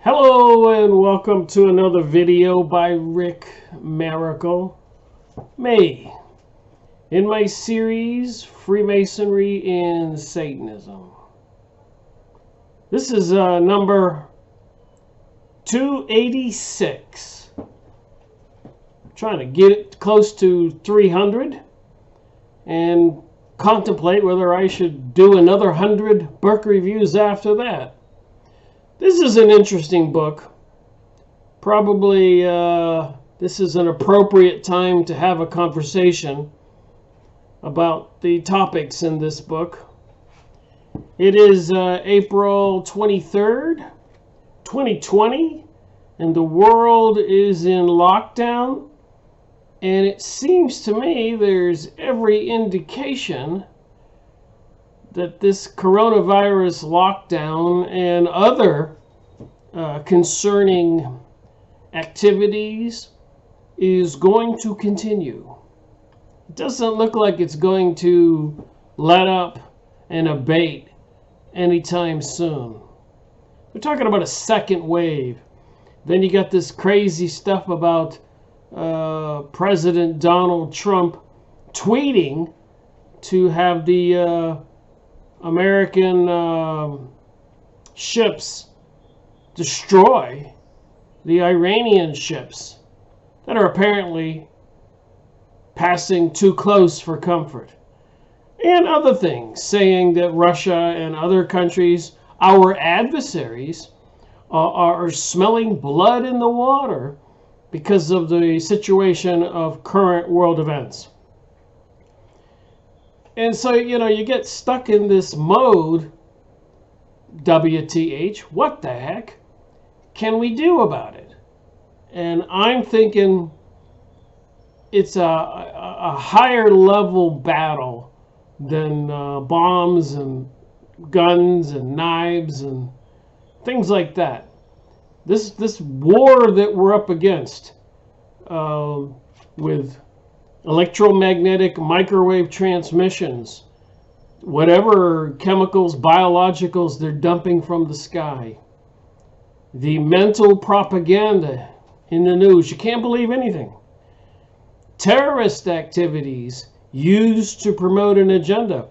Hello and welcome to another video by Rick Miracle, me, in my series Freemasonry and Satanism. This is number 286. I'm trying to get it close to 300 and contemplate whether I should do another 100 book reviews after that. This is an interesting book. Probably this is an appropriate time to have a conversation about the topics in this book. It is April 23rd, 2020, and the world is in lockdown. And it seems to me there's every indication that this coronavirus lockdown and other concerning activities is going to continue. It doesn't look like it's going to let up and abate anytime soon. We're talking about a second wave. Then you got this crazy stuff about President Donald Trump tweeting to have the American ships destroy the Iranian ships that are apparently passing too close for comfort. And other things, saying that Russia and other countries, our adversaries, are smelling blood in the water because of the situation of current world events. And so, you get stuck in this mode, WTH, what the heck can we do about it? And I'm thinking it's a higher level battle than bombs and guns and knives and things like that. This war that we're up against with electromagnetic microwave transmissions, whatever chemicals, biologicals they're dumping from the sky, the mental propaganda in the news, you can't believe anything. Terrorist activities used to promote an agenda,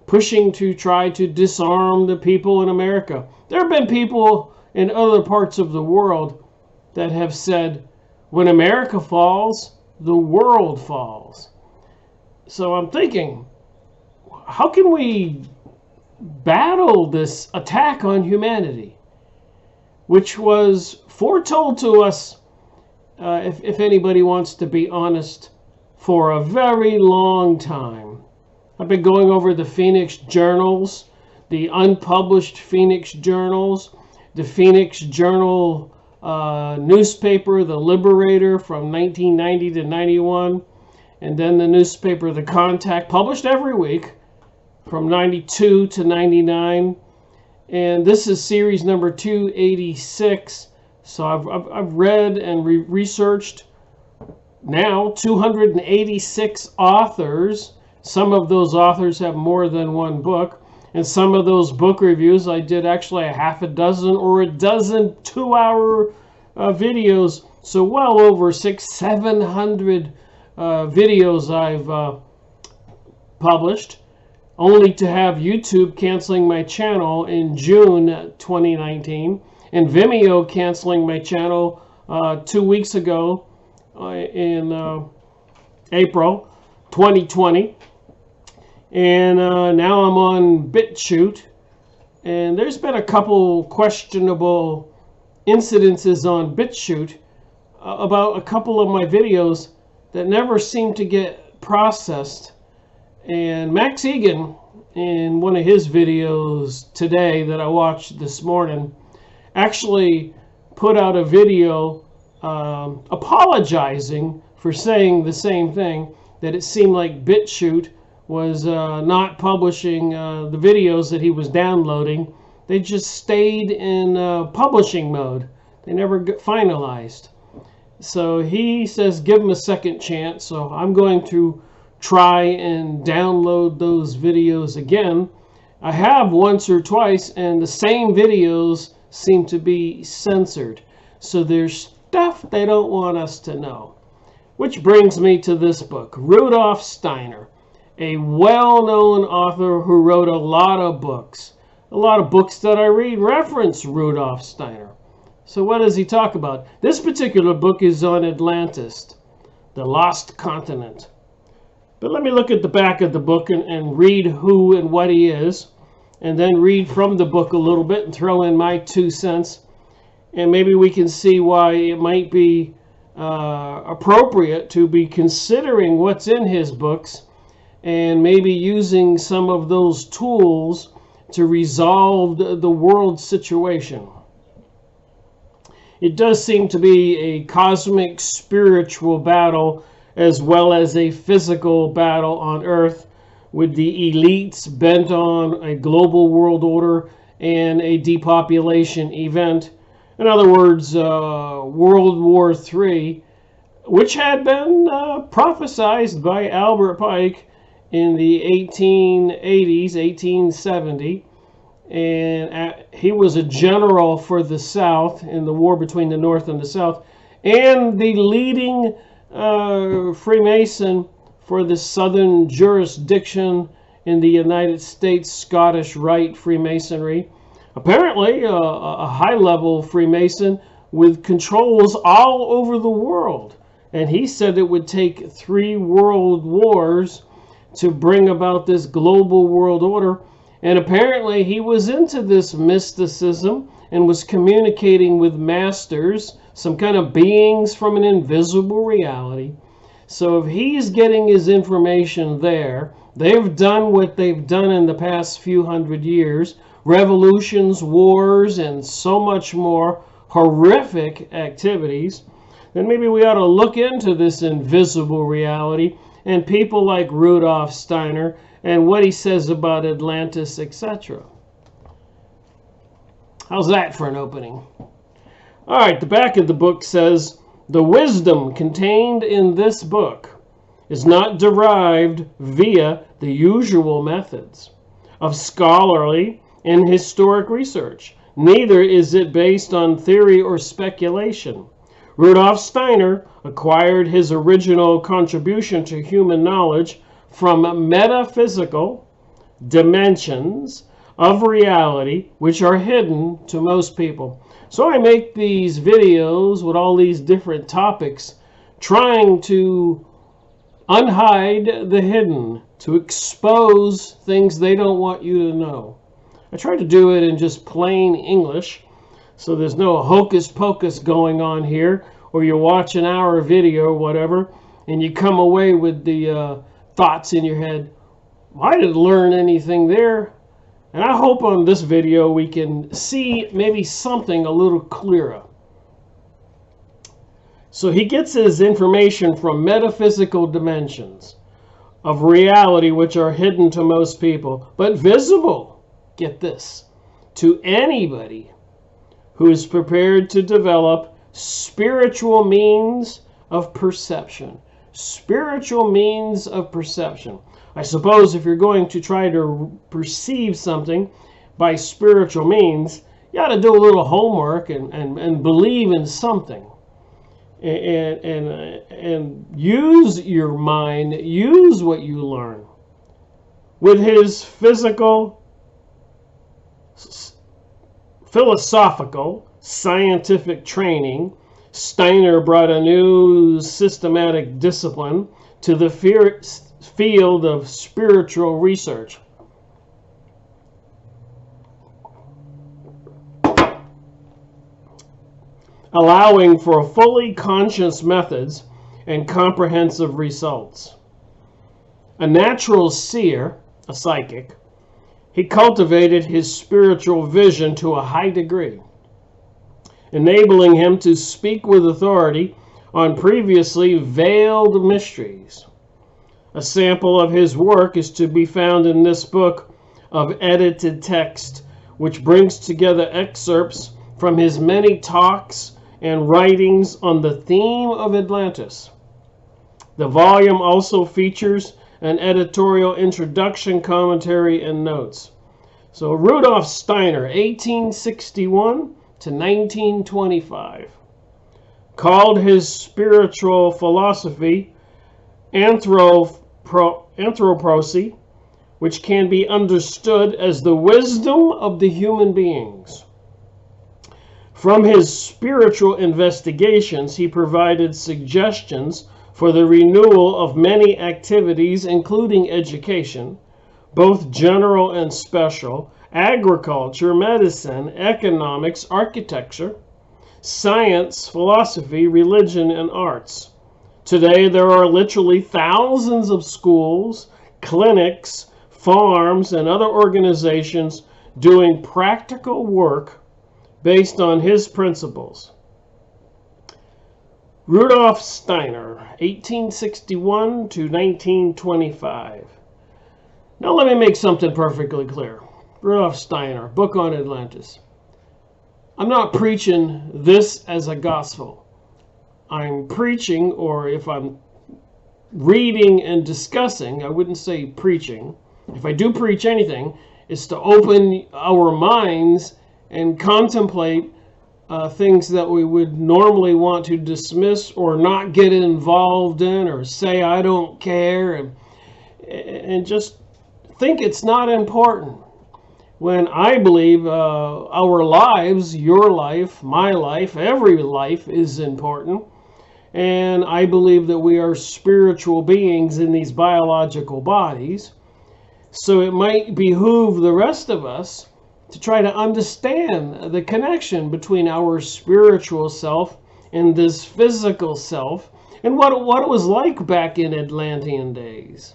pushing to try to disarm the people in America. There have been people in other parts of the world that have said, when America falls, the world falls. So I'm thinking, how can we battle this attack on humanity, which was foretold to us, if anybody wants to be honest, for a very long time. I've been going over the Phoenix journals, the unpublished Phoenix journals, the Phoenix Journal newspaper, The Liberator, from 1990 to 91, and then the newspaper The Contact, published every week from 92 to 99. And this is series number 286. So I've read and researched now 286 authors. Some of those authors have more than one book. And some of those book reviews, I did actually a half a dozen or a dozen 2-hour videos. So well over 700 videos I've published, only to have YouTube canceling my channel in June 2019 and Vimeo canceling my channel 2 weeks ago in April 2020. And now I'm on BitChute, and there's been a couple questionable incidences on BitChute about a couple of my videos that never seem to get processed. And Max Egan, in one of his videos today that I watched this morning, actually put out a video apologizing for saying the same thing, that it seemed like BitChute was not publishing the videos that he was downloading. They just stayed in publishing mode. They never got finalized. So he says give him a second chance. So I'm going to try and download those videos again. I have once or twice, and the same videos seem to be censored. So there's stuff they don't want us to know. Which brings me to this book, Rudolf Steiner, a well-known author who wrote a lot of books. A lot of books that I read reference Rudolf Steiner. So what does he talk about? This particular book is on Atlantis, the lost continent. But let me look at the back of the book and read who and what he is, and then read from the book a little bit and throw in my 2 cents. And maybe we can see why it might be appropriate to be considering what's in his books and maybe using some of those tools to resolve the world situation. It does seem to be a cosmic spiritual battle as well as a physical battle on Earth, with the elites bent on a global world order and a depopulation event. In other words, World War III, which had been prophesied by Albert Pike in the 1880s, 1870. And he was a general for the South in the war between the North and the South, and the leading Freemason for the Southern jurisdiction in the United States, Scottish Rite Freemasonry. Apparently a high-level Freemason with controls all over the world. And he said it would take 3 world wars to bring about this global world order. And apparently he was into this mysticism and was communicating with masters, some kind of beings from an invisible reality. So if he's getting his information there, they've done what they've done in the past few hundred years, revolutions, wars, and so much more horrific activities, then maybe we ought to look into this invisible reality and people like Rudolf Steiner and what he says about Atlantis, etc. How's that for an opening? All right, the back of the book says, the wisdom contained in this book is not derived via the usual methods of scholarly and historic research. Neither is it based on theory or speculation. Rudolf Steiner acquired his original contribution to human knowledge from metaphysical dimensions of reality which are hidden to most people. So I make these videos with all these different topics, trying to unhide the hidden, to expose things they don't want you to know. I try to do it in just plain English, so there's no hocus pocus going on here, or you watch an hour video or whatever, and you come away with the thoughts in your head, well, I didn't learn anything there. And I hope on this video we can see maybe something a little clearer. So he gets his information from metaphysical dimensions of reality which are hidden to most people, but visible, get this, to anybody who is prepared to develop spiritual means of perception. Spiritual means of perception. I suppose if you're going to try to perceive something by spiritual means, you ought to do a little homework and believe in something. And use your mind, use what you learn. With his philosophical, scientific training, Steiner brought a new systematic discipline to the field of spiritual research. Allowing for fully conscious methods and comprehensive results. A natural seer, a psychic, he cultivated his spiritual vision to a high degree, enabling him to speak with authority on previously veiled mysteries. A sample of his work is to be found in this book of edited text, which brings together excerpts from his many talks and writings on the theme of Atlantis. The volume also features an editorial introduction, commentary, and notes. So Rudolf Steiner, 1861 to 1925, called his spiritual philosophy anthroposy, which can be understood as the wisdom of the human beings. From his spiritual investigations, he provided suggestions for the renewal of many activities, including education, both general and special, agriculture, medicine, economics, architecture, science, philosophy, religion, and arts. Today, there are literally thousands of schools, clinics, farms, and other organizations doing practical work based on his principles. Rudolf Steiner, 1861 to 1925. Now let me make something perfectly clear. Rudolf Steiner, book on Atlantis. I'm not preaching this as a gospel. I'm preaching, or if I'm reading and discussing, I wouldn't say preaching. If I do preach anything, it's to open our minds and contemplate things that we would normally want to dismiss or not get involved in, or say I don't care, and just think it's not important. When I believe our lives, your life, my life, every life is important. And I believe that we are spiritual beings in these biological bodies. So it might behoove the rest of us to try to understand the connection between our spiritual self and this physical self, and what it was like back in Atlantean days.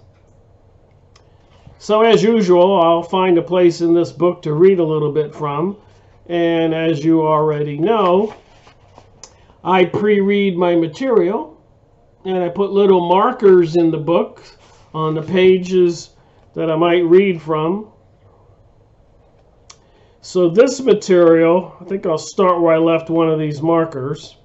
So as usual, I'll find a place in this book to read a little bit from. And as you already know, I pre-read my material, and I put little markers in the book on the pages that I might read from. So this material, I think I'll start where I left one of these markers.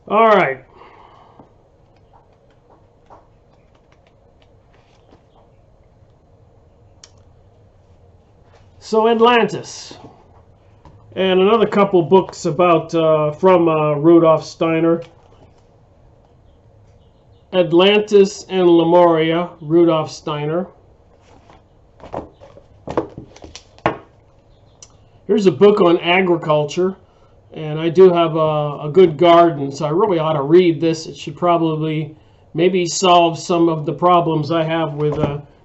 All right. So Atlantis, and another couple books about from Rudolf Steiner. Atlantis and Lemuria, Rudolf Steiner. Here's a book on agriculture, and I do have a good garden, so I really ought to read this. It should probably maybe solve some of the problems I have with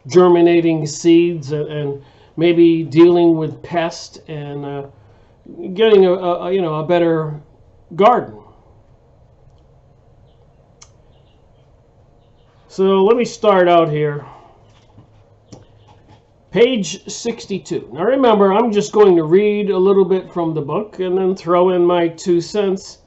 germinating seeds and maybe dealing with pest and getting a better garden. So let me start out here. Page 62. Now remember, I'm just going to read a little bit from the book and then throw in my 2 cents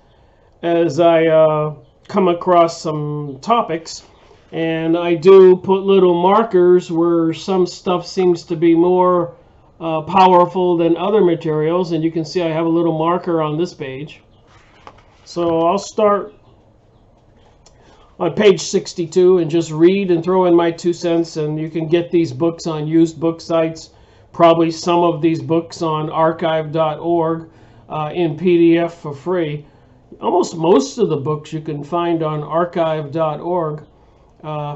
as I come across some topics. And I do put little markers where some stuff seems to be more powerful than other materials. And you can see I have a little marker on this page. So I'll start on page 62 and just read and throw in my 2 cents. And you can get these books on used book sites. Probably some of these books on archive.org in PDF for free. Almost most of the books you can find on archive.org.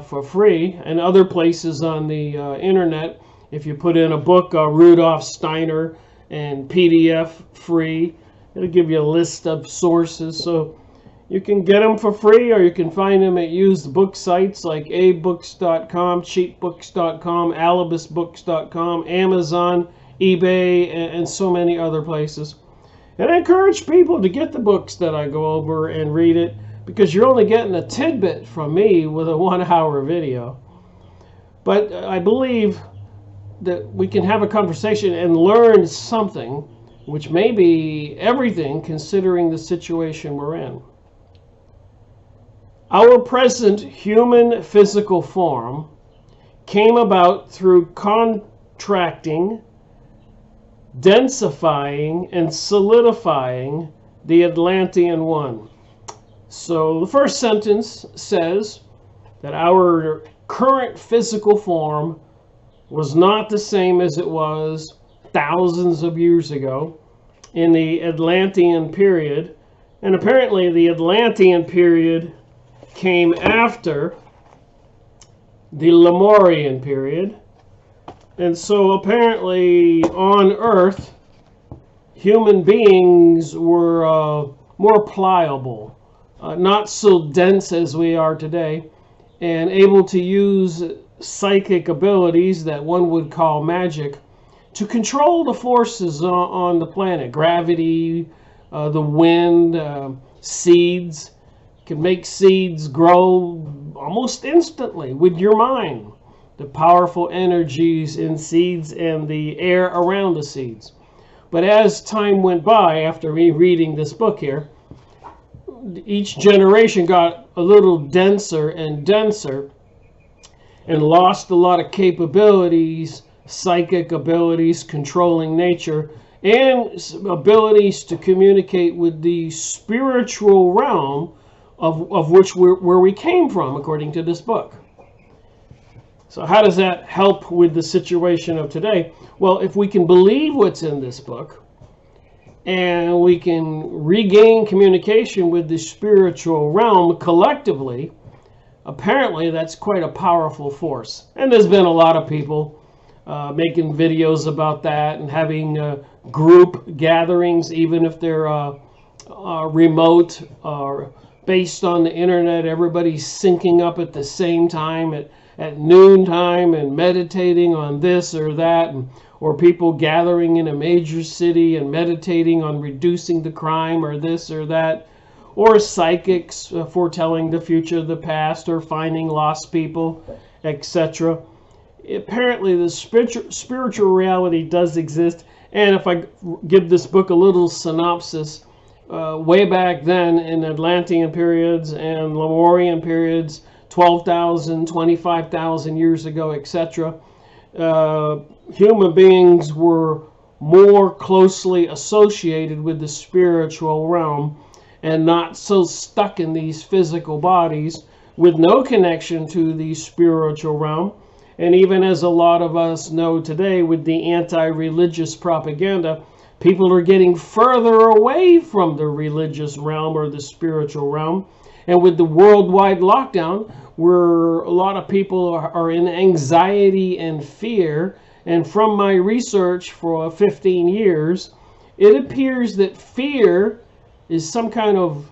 For free, and other places on the internet. If you put in a book, Rudolf Steiner, and PDF free, it'll give you a list of sources. So you can get them for free, or you can find them at used book sites like abooks.com, cheapbooks.com, alibisbooks.com, Amazon, eBay, and so many other places. And I encourage people to get the books that I go over and read it, because you're only getting a tidbit from me with a 1-hour video. But I believe that we can have a conversation and learn something, which may be everything considering the situation we're in. Our present human physical form came about through contracting, densifying, and solidifying the Atlantean one. So the first sentence says that our current physical form was not the same as it was thousands of years ago in the Atlantean period. And apparently the Atlantean period came after the Lemurian period. And so apparently on Earth, human beings were more pliable, not so dense as we are today, and able to use psychic abilities that one would call magic to control the forces on the planet. Gravity, the wind, seeds. Can make seeds grow almost instantly with your mind. The powerful energies in seeds and the air around the seeds. But as time went by, after me reading this book here, each generation got a little denser and denser and lost a lot of capabilities, psychic abilities, controlling nature, and abilities to communicate with the spiritual realm of which where we came from, according to this book. So how does that help with the situation of today? Well, if we can believe what's in this book, and we can regain communication with the spiritual realm collectively, apparently that's quite a powerful force. And there's been a lot of people making videos about that and having group gatherings, even if they're remote or based on the internet. Everybody's syncing up at the same time at noontime and meditating on this or that, or people gathering in a major city and meditating on reducing the crime or this or that, or psychics foretelling the future, the past, or finding lost people, etc. Apparently the spiritual reality does exist. And if I give this book a little synopsis, way back then in Atlantean periods and Lemurian periods, 12,000, 25,000 years ago, etc., human beings were more closely associated with the spiritual realm and not so stuck in these physical bodies with no connection to the spiritual realm. And even as a lot of us know today with the anti-religious propaganda, people are getting further away from the religious realm or the spiritual realm. And with the worldwide lockdown, where a lot of people are in anxiety and fear, and from my research for 15 years, it appears that fear is some kind of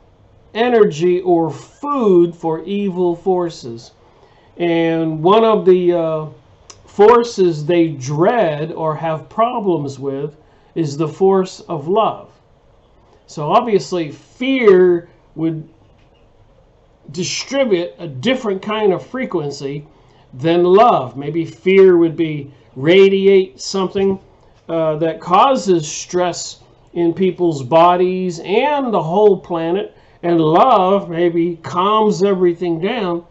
energy or food for evil forces. And one of the forces they dread or have problems with is the force of love. So obviously fear would distribute a different kind of frequency than love. Maybe fear would be radiate something that causes stress in people's bodies and the whole planet, and love maybe calms everything down.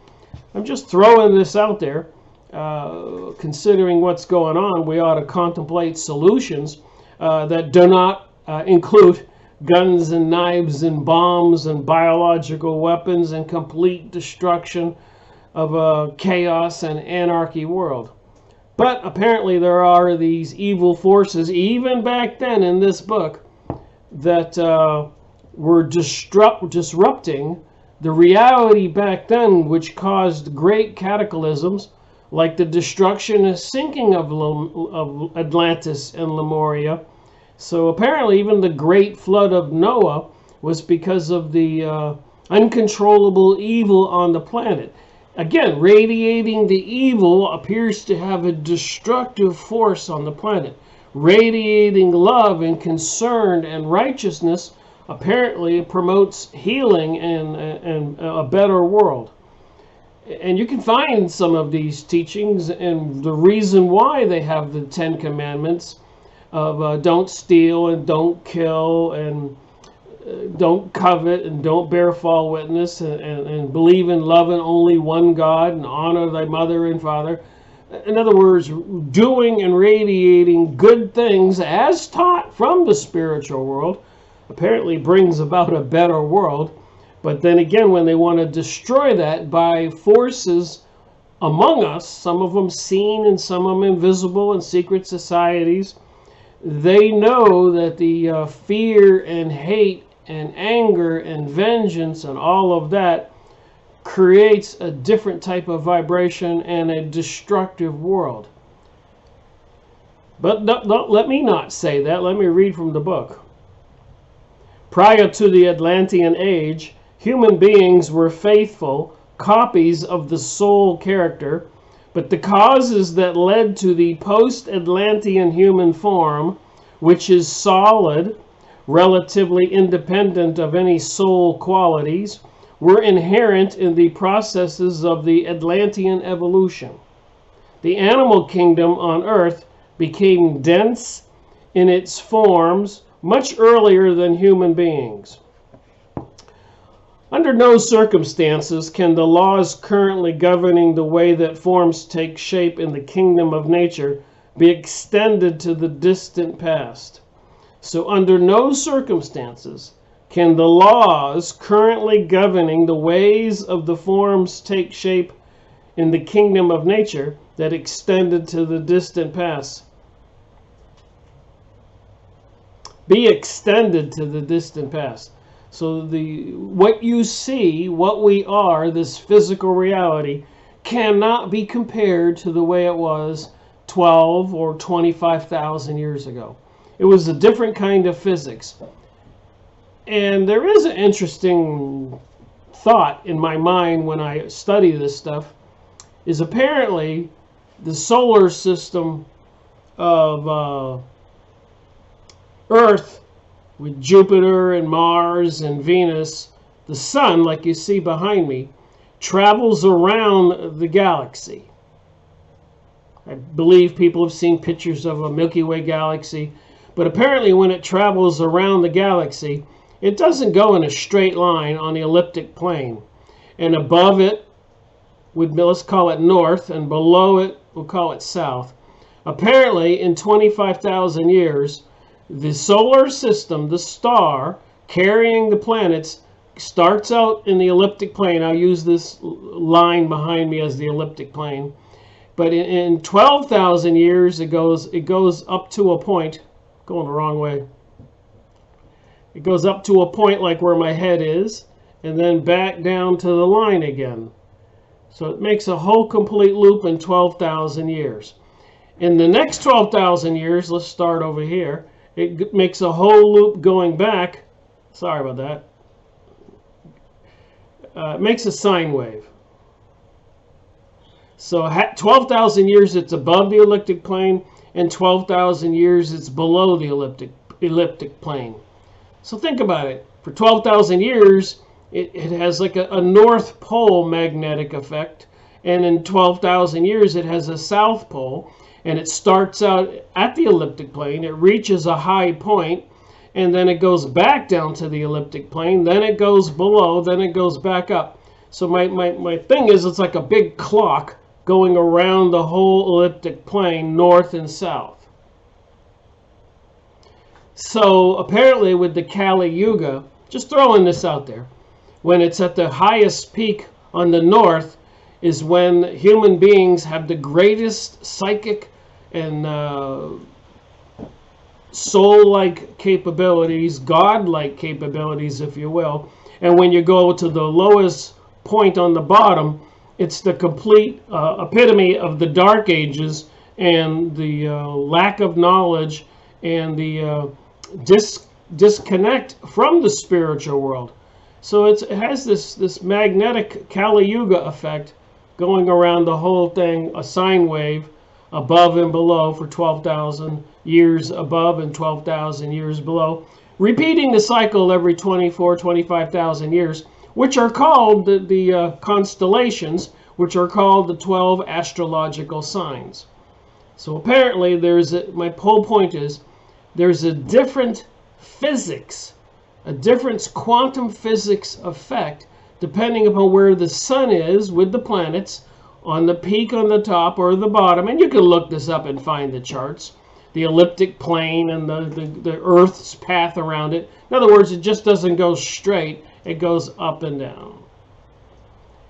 I'm just throwing this out there. Considering what's going on, we ought to contemplate solutions that do not include guns and knives and bombs and biological weapons and complete destruction of a chaos and anarchy world. But apparently there are these evil forces, even back then in this book, that were disrupting the reality back then, which caused great cataclysms like the destruction and sinking of Atlantis and Lemuria. So apparently even the great flood of Noah was because of the uncontrollable evil on the planet. Again, radiating the evil appears to have a destructive force on the planet. Radiating love and concern and righteousness apparently promotes healing and a better world. And you can find some of these teachings and the reason why they have the 10 Commandments of don't steal and don't kill and don't covet and don't bear false witness and believe in loving only one God and honor thy mother and father. In other words, doing and radiating good things as taught from the spiritual world apparently brings about a better world. But then again, when they want to destroy that by forces among us, some of them seen and some of them invisible in secret societies, they know that the fear and hate and anger and vengeance and all of that creates a different type of vibration and a destructive world. But don't let me not say that. Let me read from the book. Prior to the Atlantean age, human beings were faithful copies of the soul character, but the causes that led to the post-Atlantean human form, which is solid, relatively independent of any soul qualities, were inherent in the processes of the Atlantean evolution. The animal kingdom on Earth became dense in its forms much earlier than human beings. Under no circumstances can the laws currently governing the way that forms take shape in the kingdom of nature be extended to the distant past. So under no circumstances can the laws currently governing the ways of the forms take shape in the kingdom of nature that extended to the distant past be extended to the distant past. So what you see, what we are, this physical reality, cannot be compared to the way it was 12 or 25,000 years ago. It was a different kind of physics. And there is an interesting thought in my mind when I study this stuff, is apparently the solar system of Earth, with Jupiter and Mars and Venus, the sun, like you see behind me, travels around the galaxy. I believe people have seen pictures of a Milky Way galaxy, but apparently when it travels around the galaxy, it doesn't go in a straight line on the elliptic plane. And above it, let's call it north, and below it, we'll call it south. Apparently, in 25,000 years, the solar system, the star carrying the planets, starts out in the elliptic plane. I'll use this line behind me as the elliptic plane. But in 12,000 years, it goes up to a point, going the wrong way. It goes up to a point like where my head is, and then back down to the line again. So it makes a whole complete loop in 12,000 years. In the next 12,000 years, let's start over here. It makes a whole loop going back. Sorry about that. It makes a sine wave. So 12,000 years it's above the elliptic plane, and 12,000 years it's below the elliptic plane. So think about it. For 12,000 years, it has like a North Pole magnetic effect, and in 12,000 years it has a South Pole. And it starts out at the elliptic plane, it reaches a high point, and then it goes back down to the elliptic plane, then it goes below, then it goes back up. So my thing is, it's like a big clock going around the whole elliptic plane, north and south. So apparently with the Kali Yuga, just throwing this out there, when it's at the highest peak on the north, is when human beings have the greatest psychic and soul-like capabilities, God-like capabilities, if you will. And when you go to the lowest point on the bottom, it's the complete epitome of the Dark Ages and the lack of knowledge and the disconnect from the spiritual world. So it has this magnetic Kali Yuga effect going around the whole thing, a sine wave, above and below for 12,000 years above and 12,000 years below, repeating the cycle every 24, 25,000 years, which are called the constellations, which are called the 12 astrological signs. So apparently my whole point is, there's a different physics, a different quantum physics effect, depending upon where the sun is with the planets, on the peak on the top or the bottom, and you can look this up and find the charts, the elliptic plane and the Earth's path around it. In other words, it just doesn't go straight. it goes up and down.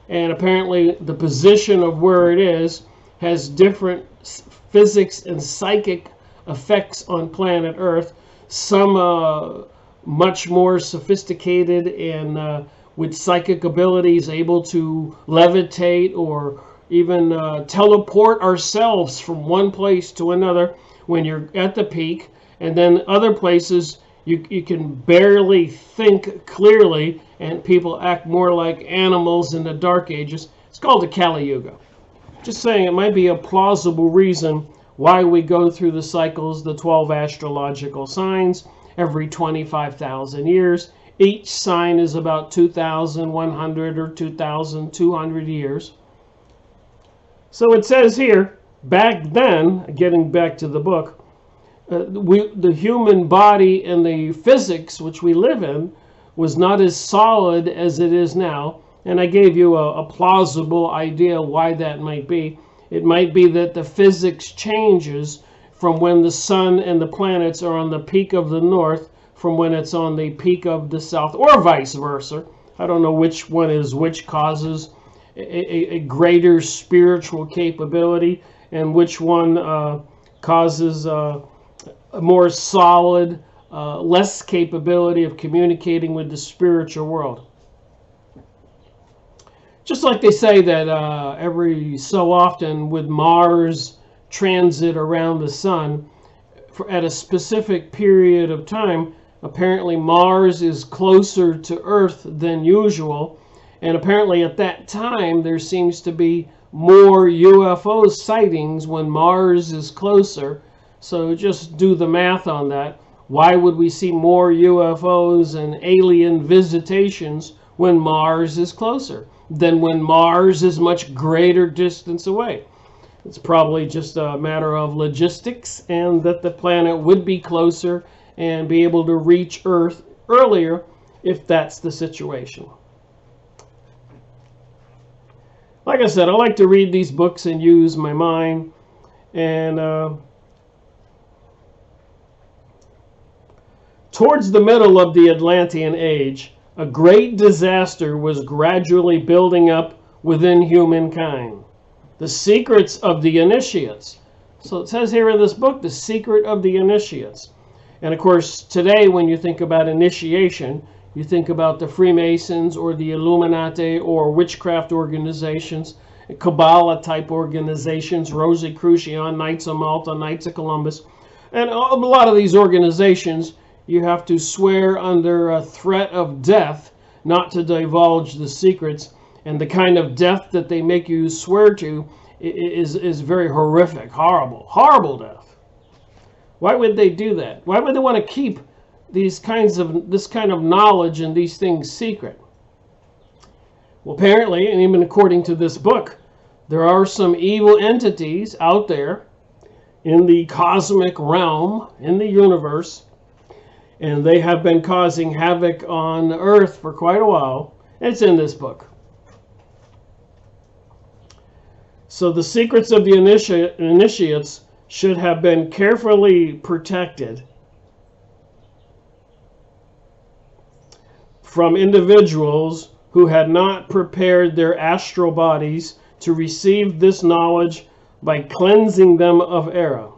And apparently the position of where it is has different physics and psychic effects on planet Earth. Some much more sophisticated and with psychic abilities, able to levitate or even teleport ourselves from one place to another when you're at the peak. And then other places you can barely think clearly, and people act more like animals in the Dark Ages. It's called the Kali Yuga. Just saying, it might be a plausible reason why we go through the cycles, the 12 astrological signs, every 25,000 years. Each sign is about 2,100 or 2,200 years. So it says here, back then, getting back to the book, the human body and the physics which we live in was not as solid as it is now. And I gave you a plausible idea why that might be. It might be that the physics changes from when the sun and the planets are on the peak of the north from when it's on the peak of the south, or vice versa. I don't know which one is which causes a greater spiritual capability and which one causes a more solid, less capability of communicating with the spiritual world. Just like they say that every so often with Mars transit around the sun at a specific period of time, apparently Mars is closer to Earth than usual. And apparently at that time there seems to be more UFO sightings when Mars is closer. So just do the math on that. Why would we see more UFOs and alien visitations when Mars is closer than when Mars is much greater distance away? It's probably just a matter of logistics, and that the planet would be closer and be able to reach Earth earlier if that's the situation. Like I said, I like to read these books and use my mind. And towards the middle of the Atlantean age, a great disaster was gradually building up within humankind. The secrets of the initiates. So it says here in this book, the secret of the initiates. And of course, today when you think about initiation, you think about the Freemasons or the Illuminati or witchcraft organizations, Kabbalah type organizations, Rosicrucian, Knights of Malta, Knights of Columbus. And a lot of these organizations, you have to swear under a threat of death not to divulge the secrets. And the kind of death that they make you swear to is very horrific, horrible death. Why would they do that? Why would they want to keep this kind of knowledge and these things secret? Well, apparently, and even according to this book, there are some evil entities out there in the cosmic realm, in the universe, and they have been causing havoc on Earth for quite a while. It's in this book. So the secrets of the initiates should have been carefully protected from individuals who had not prepared their astral bodies to receive this knowledge by cleansing them of error.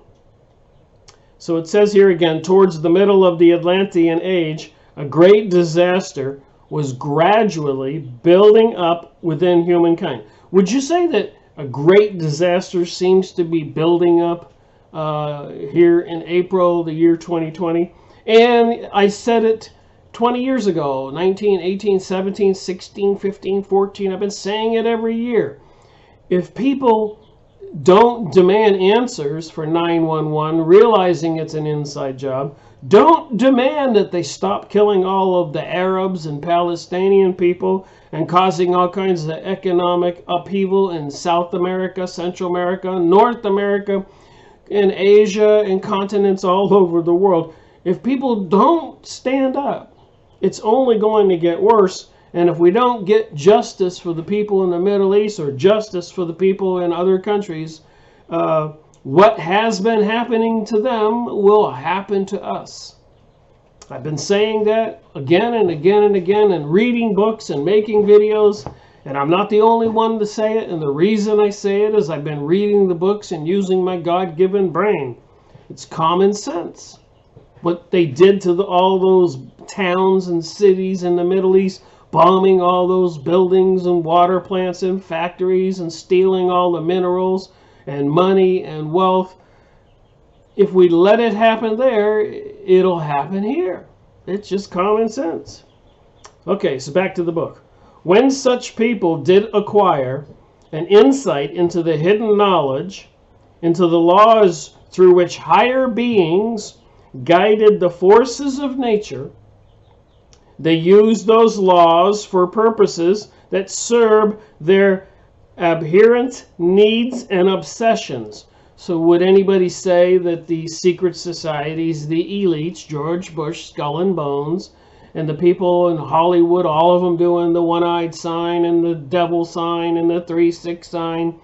So it says here again, towards the middle of the Atlantean age, a great disaster was gradually building up within humankind. Would you say that a great disaster seems to be building up here in April, the year 2020? And I said it 20 years ago, 19, 18, 17, 16, 15, 14. I've been saying it every year. If people don't demand answers for 911, realizing it's an inside job, don't demand that they stop killing all of the Arabs and Palestinian people and causing all kinds of economic upheaval in South America, Central America, North America, in Asia, and continents all over the world. If people don't stand up, it's only going to get worse. And if we don't get justice for the people in the Middle East or justice for the people in other countries, what has been happening to them will happen to us. I've been saying that again and again and again, and reading books and making videos, and I'm not the only one to say it. And the reason I say it is I've been reading the books and using my God-given brain. It's common sense. What they did to all those towns and cities in the Middle East, bombing all those buildings and water plants and factories and stealing all the minerals and money and wealth. If we let it happen there, it'll happen here. It's just common sense. Okay, so back to the book. When such people did acquire an insight into the hidden knowledge, into the laws through which higher beings guided the forces of nature, they used those laws for purposes that serve their adherent needs and obsessions. So would anybody say that the secret societies, the elites, George Bush, Skull and Bones, and the people in Hollywood, all of them doing the one-eyed sign and the devil sign and the 3-6 sign,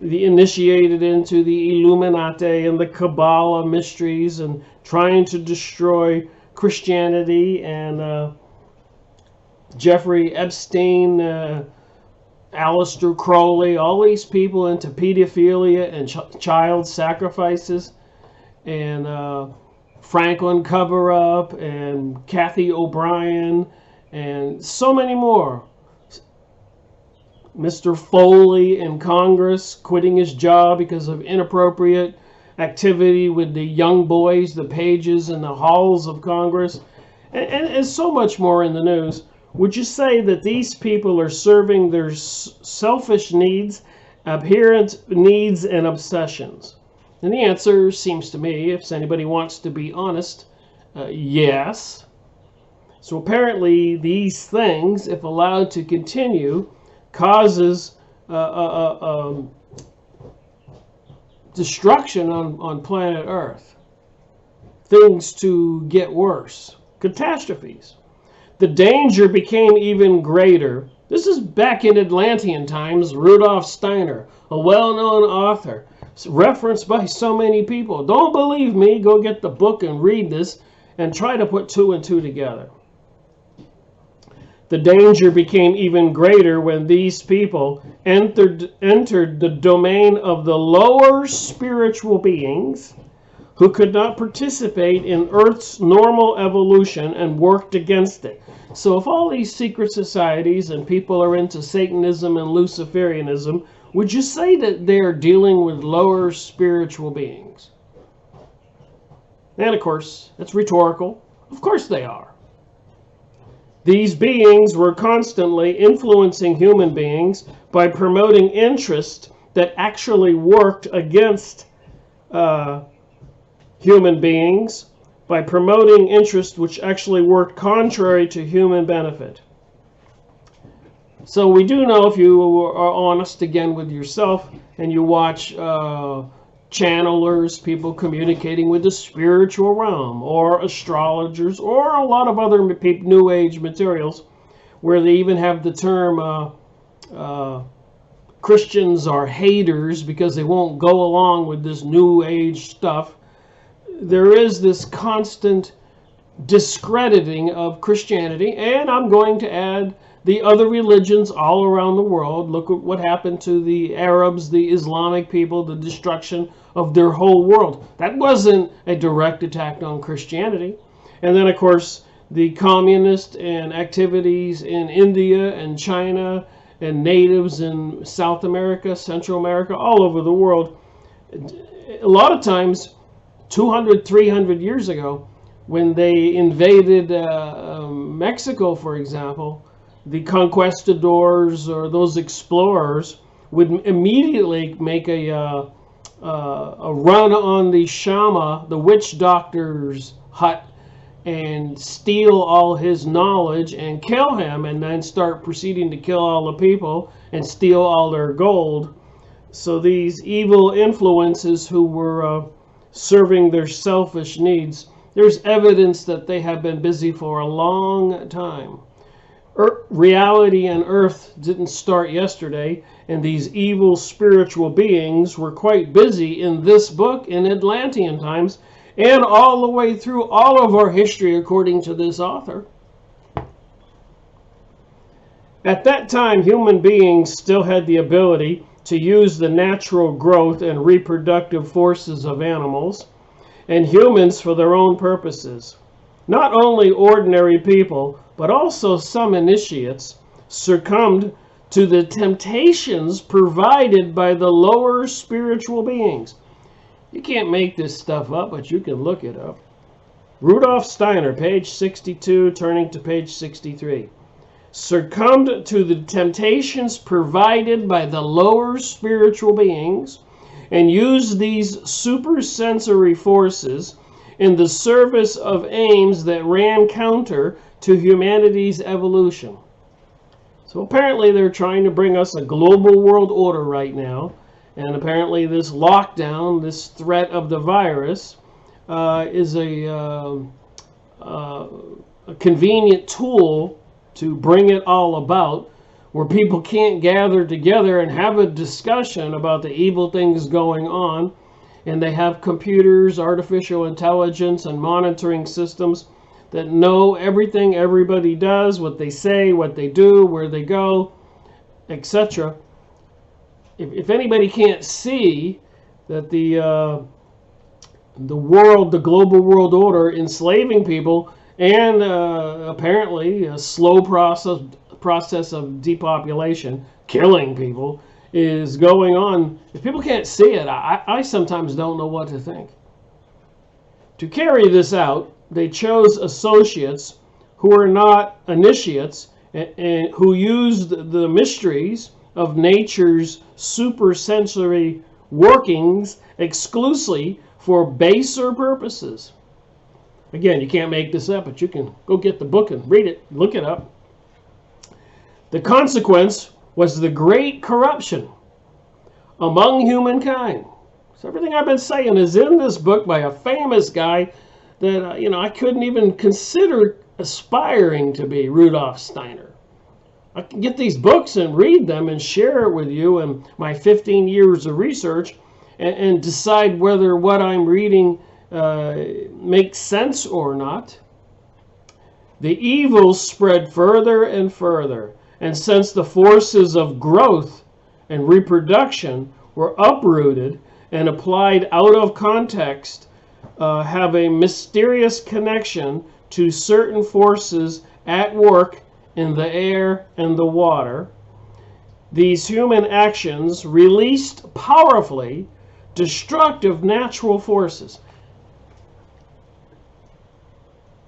the initiated into the Illuminati and the Kabbalah mysteries and trying to destroy Christianity, and Jeffrey Epstein, Aleister Crowley, all these people into pedophilia and child sacrifices, and Franklin cover-up, and Kathy O'Brien, and so many more. Mr. Foley in Congress quitting his job because of inappropriate activity with the young boys, the pages in the halls of Congress, and so much more in the news. Would you say that these people are serving their selfish needs, adherent needs, and obsessions? And the answer seems to me, if anybody wants to be honest, yes. So apparently these things, if allowed to continue, causes destruction on planet Earth. Things to get worse. Catastrophes. The danger became even greater. This is back in Atlantean times. Rudolf Steiner, a well-known author, referenced by so many people. Don't believe me? Go get the book and read this and try to put 2 and 2 together. The danger became even greater when these people entered the domain of the lower spiritual beings who could not participate in Earth's normal evolution and worked against it. So if all these secret societies and people are into Satanism and Luciferianism, would you say that they're dealing with lower spiritual beings? And of course, it's rhetorical. Of course they are. These beings were constantly influencing human beings by promoting interest that actually worked against human beings, by promoting interest which actually worked contrary to human benefit. So we do know, if you are honest again with yourself and you watch channelers, people communicating with the spiritual realm, or astrologers, or a lot of other New Age materials, where they even have the term Christians are haters because they won't go along with this New Age stuff. There is this constant discrediting of Christianity, and I'm going to add the other religions all around the world. Look at what happened to the Arabs, the Islamic people, the destruction of their whole world. That wasn't a direct attack on Christianity. And then, of course, the communist and activities in India and China and natives in South America, Central America, all over the world. A lot of times, 200, 300 years ago, when they invaded Mexico, for example, the conquistadors or those explorers would immediately make a run on the Shama, the witch doctor's hut, and steal all his knowledge and kill him, and then start proceeding to kill all the people and steal all their gold. So these evil influences who were serving their selfish needs, there's evidence that they have been busy for a long time. Reality and Earth didn't start yesterday, and these evil spiritual beings were quite busy in this book in Atlantean times, and all the way through all of our history, according to this author. At that time, human beings still had the ability to use the natural growth and reproductive forces of animals and humans for their own purposes. Not only ordinary people, but also some initiates succumbed to the temptations provided by the lower spiritual beings. You can't make this stuff up, but you can look it up. Rudolf Steiner, page 62, turning to page 63. Succumbed to the temptations provided by the lower spiritual beings and used these supersensory forces in the service of aims that ran counter to humanity's evolution. So apparently they're trying to bring us a global world order right now, and apparently this lockdown, this threat of the virus, is a convenient tool to bring it all about, where people can't gather together and have a discussion about the evil things going on, and they have computers, artificial intelligence, and monitoring systems that know everything everybody does, what they say, what they do, where they go, etc. If anybody can't see that the world, the global world order, enslaving people, and apparently a slow process of depopulation, killing people, is going on. If people can't see it, I sometimes don't know what to think. To carry this out, they chose associates who are not initiates and who used the mysteries of nature's supersensory workings exclusively for baser purposes. Again, you can't make this up, but you can go get the book and read it, look it up. The consequence was the great corruption among humankind. So everything I've been saying is in this book by a famous guy that, I couldn't even consider aspiring to be, Rudolf Steiner. I can get these books and read them and share it with you and my 15 years of research and decide whether what I'm reading makes sense or not. The evil spread further and further, and since the forces of growth and reproduction were uprooted and applied out of context, have a mysterious connection to certain forces at work in the air and the water, these human actions released powerfully destructive natural forces.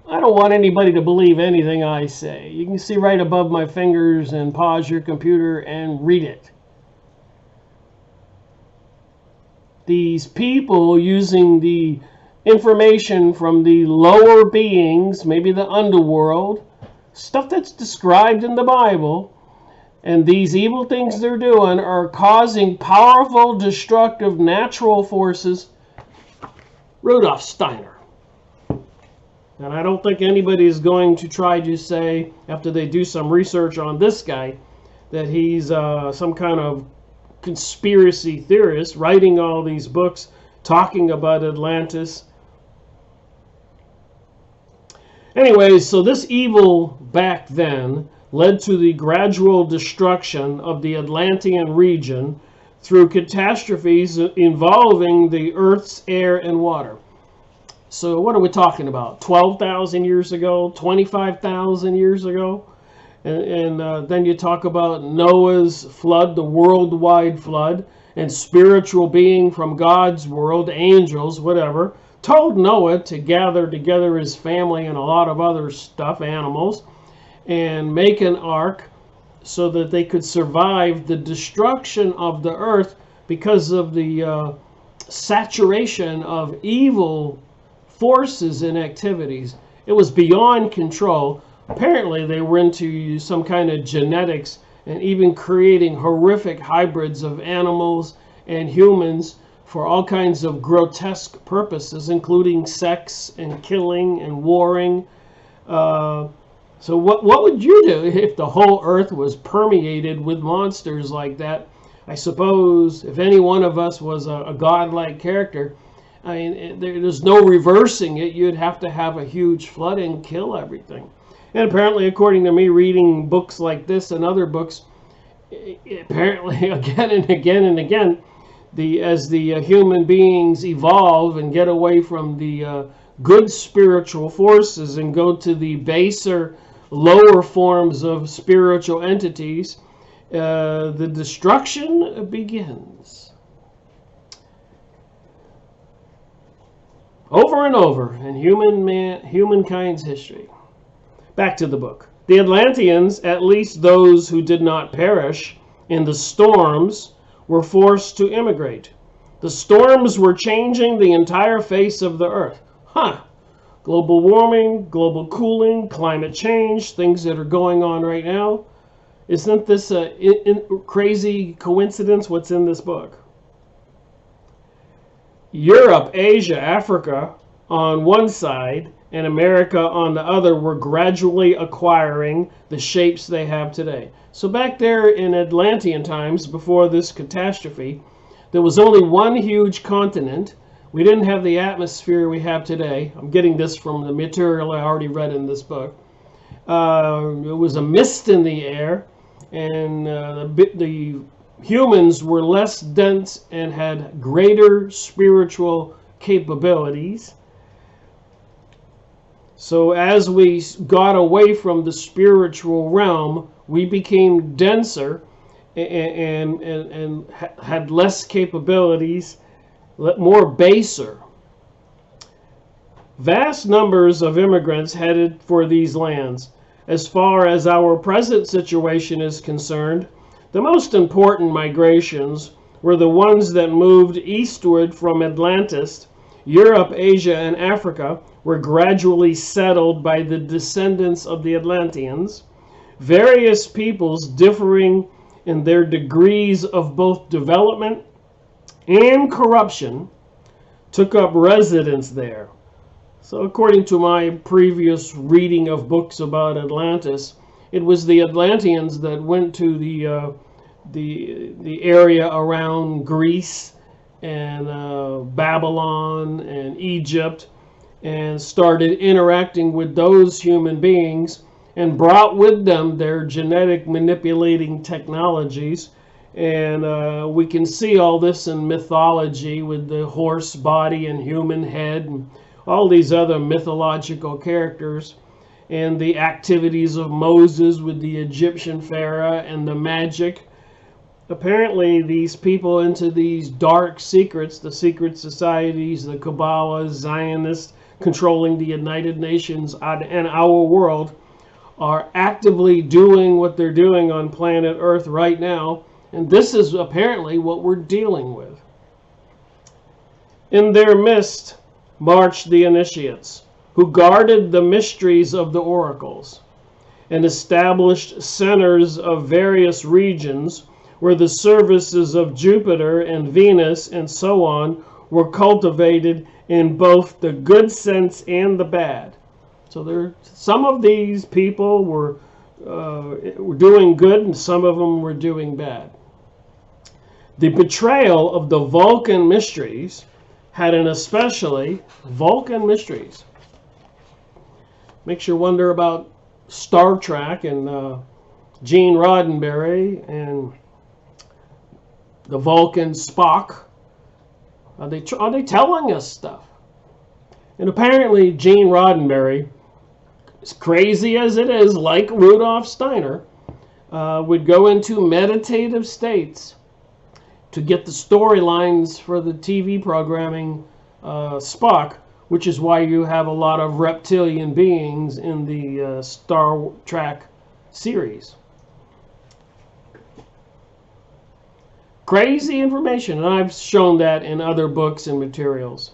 I don't want anybody to believe anything I say. You can see right above my fingers and pause your computer and read it. These people using the information from the lower beings, maybe the underworld, stuff that's described in the Bible, and these evil things they're doing are causing powerful, destructive natural forces. Rudolf Steiner. And I don't think anybody is going to try to say, after they do some research on this guy, that he's some kind of conspiracy theorist writing all these books talking about Atlantis. Anyways, so this evil back then led to the gradual destruction of the Atlantean region through catastrophes involving the Earth's air and water. So what are we talking about? 12,000 years ago, 25,000 years ago? And then you talk about Noah's flood, the worldwide flood, and spiritual being from God's world, angels, whatever, told Noah to gather together his family and a lot of other stuff, animals, and make an ark so that they could survive the destruction of the earth because of the saturation of evil forces and activities. It was beyond control. Apparently they were into some kind of genetics and even creating horrific hybrids of animals and humans for all kinds of grotesque purposes, including sex and killing and warring. So what would you do if the whole earth was permeated with monsters like that? I suppose if any one of us was a godlike character, I mean, there's no reversing it. You'd have to have a huge flood and kill everything. And apparently, according to me reading books like this and other books, apparently again and again and again, as the human beings evolve and get away from the good spiritual forces and go to the baser, lower forms of spiritual entities, the destruction begins. Over and over in humankind's history. Back to the book. The Atlanteans, at least those who did not perish in the storms, were forced to immigrate. The storms were changing the entire face of the earth. Global warming, global cooling, climate change, things that are going on right now. Isn't this a crazy coincidence what's in this book? Europe, Asia, Africa on one side and America on the other were gradually acquiring the shapes they have today. So back there in Atlantean times, before this catastrophe, there was only one huge continent. We didn't have the atmosphere we have today. I'm getting this from the material I already read in this book. It was a mist in the air, and the humans were less dense and had greater spiritual capabilities. So as we got away from the spiritual realm, we became denser and had less capabilities, more baser. Vast numbers of immigrants headed for these lands. As far as our present situation is concerned, the most important migrations were the ones that moved eastward from Atlantis. Europe, Asia, and Africa were gradually settled by the descendants of the Atlanteans. Various peoples differing in their degrees of both development and corruption took up residence there. So according to my previous reading of books about Atlantis, it was the Atlanteans that went to the area around Greece and Babylon and Egypt and started interacting with those human beings and brought with them their genetic manipulating technologies. And we can see all this in mythology with the horse body and human head and all these other mythological characters, and the activities of Moses with the Egyptian pharaoh and the magic. Apparently these people into these dark secrets, the secret societies, the Kabbalah, Zionists controlling the United Nations and our world, are actively doing what they're doing on planet Earth right now. And this is apparently what we're dealing with. In their midst marched the initiates, who guarded the mysteries of the oracles and established centers of various regions where the services of Jupiter and Venus and so on were cultivated in both the good sense and the bad. So some of these people were doing good and some of them were doing bad. The betrayal of the Vulcan mysteries had an especially Vulcan mysteries. Makes you wonder about Star Trek and Gene Roddenberry and the Vulcan Spock. Are they telling us stuff? And apparently Gene Roddenberry, as crazy as it is, like Rudolf Steiner, would go into meditative states to get the storylines for the TV programming Spock, which is why you have a lot of reptilian beings in the Star Trek series. Crazy information, and I've shown that in other books and materials.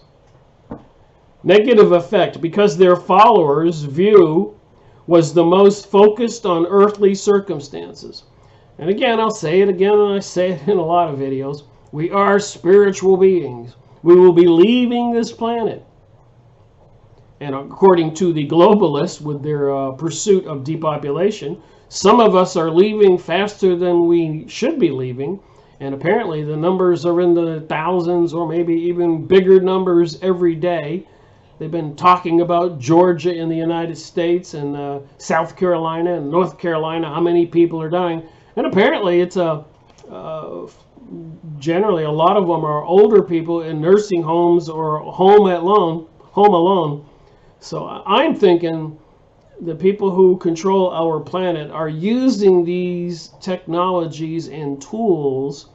Negative effect, because their followers' view was the most focused on earthly circumstances. And again, I'll say it again, and I say it in a lot of videos. We are spiritual beings. We will be leaving this planet. And according to the globalists, with their pursuit of depopulation, some of us are leaving faster than we should be leaving. And apparently the numbers are in the thousands or maybe even bigger numbers every day. They've been talking about Georgia in the United States and South Carolina and North Carolina, how many people are dying. And apparently it's generally a lot of them are older people in nursing homes or home alone. So I'm thinking the people who control our planet are using these technologies and tools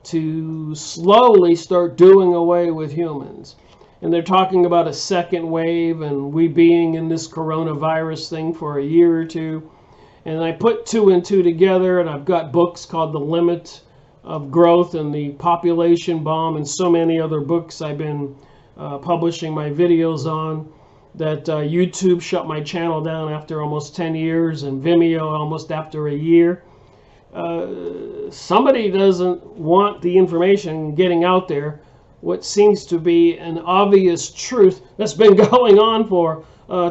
to slowly start doing away with humans. And they're talking about a second wave and we being in this coronavirus thing for a year or two. And I put two and two together, and I've got books called The Limit of Growth and The Population Bomb and so many other books I've been publishing my videos on. That YouTube shut my channel down after almost 10 years and Vimeo almost after a year. Somebody doesn't want the information getting out there, what seems to be an obvious truth that's been going on for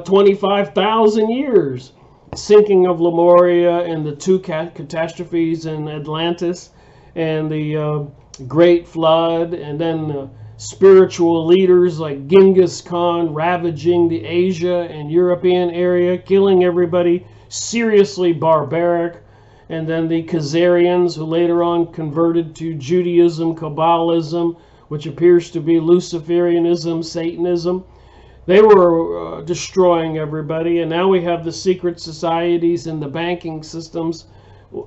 25,000 years. Sinking of Lemuria and the two catastrophes in Atlantis and the Great Flood, and then spiritual leaders like Genghis Khan ravaging the Asia and European area, killing everybody, seriously barbaric. And then the Khazarians, who later on converted to Judaism, Kabbalism, which appears to be Luciferianism, Satanism. They were destroying everybody. And now we have the secret societies and the banking systems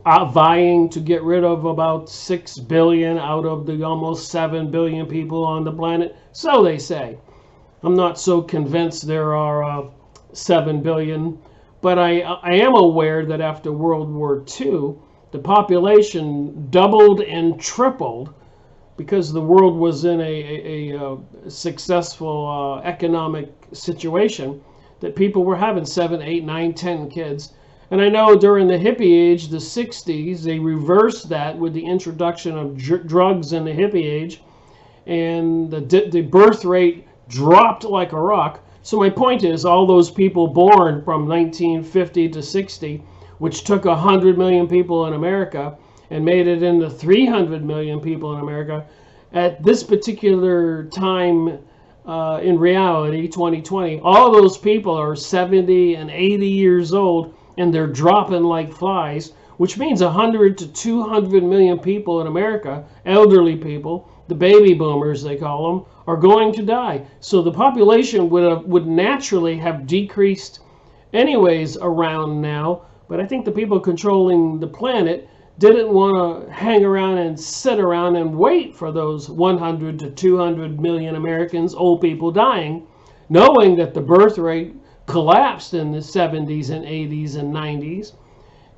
vying to get rid of about 6 billion out of the almost 7 billion people on the planet. So they say. I'm not so convinced there are 7 billion, but I am aware that after World War II, the population doubled and tripled because the world was in a successful economic situation, that people were having 7, 8, 9, 10 kids. And I know during the hippie age, the 60s, they reversed that with the introduction of drugs in the hippie age, and the birth rate dropped like a rock. So my point is, all those people born from 1950 to 60, which took 100 million people in America and made it into 300 million people in America, at this particular time in reality, 2020, all those people are 70 and 80 years old, and they're dropping like flies, which means 100 to 200 million people in America, elderly people, the baby boomers they call them, are going to die. So the population would naturally have decreased anyways around now, but I think the people controlling the planet didn't want to hang around and sit around and wait for those 100 to 200 million Americans, old people, dying, knowing that the birth rate collapsed in the 70s and 80s and 90s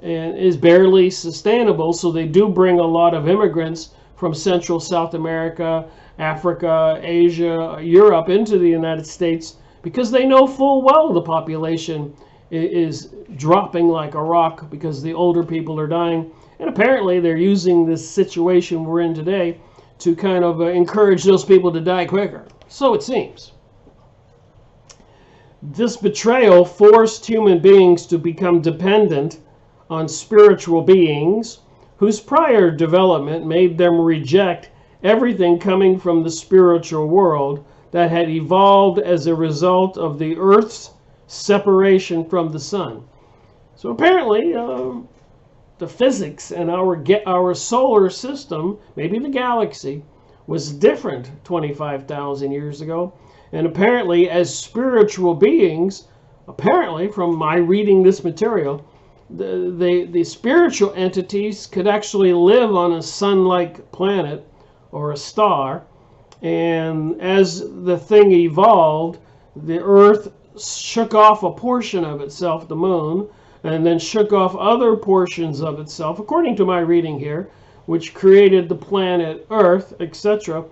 and is barely sustainable. So they do bring a lot of immigrants from Central South America, Africa, Asia, Europe into the United States because they know full well the population is dropping like a rock because the older people are dying. And apparently they're using this situation we're in today to kind of encourage those people to die quicker. So it seems. This betrayal forced human beings to become dependent on spiritual beings whose prior development made them reject everything coming from the spiritual world that had evolved as a result of the Earth's separation from the sun. So apparently the physics in our solar system, maybe the galaxy, was different 25,000 years ago. And apparently, as spiritual beings, apparently from my reading this material, the spiritual entities could actually live on a sun-like planet or a star. And as the thing evolved, the Earth shook off a portion of itself, the moon, and then shook off other portions of itself, according to my reading here, which created the planet Earth, etc.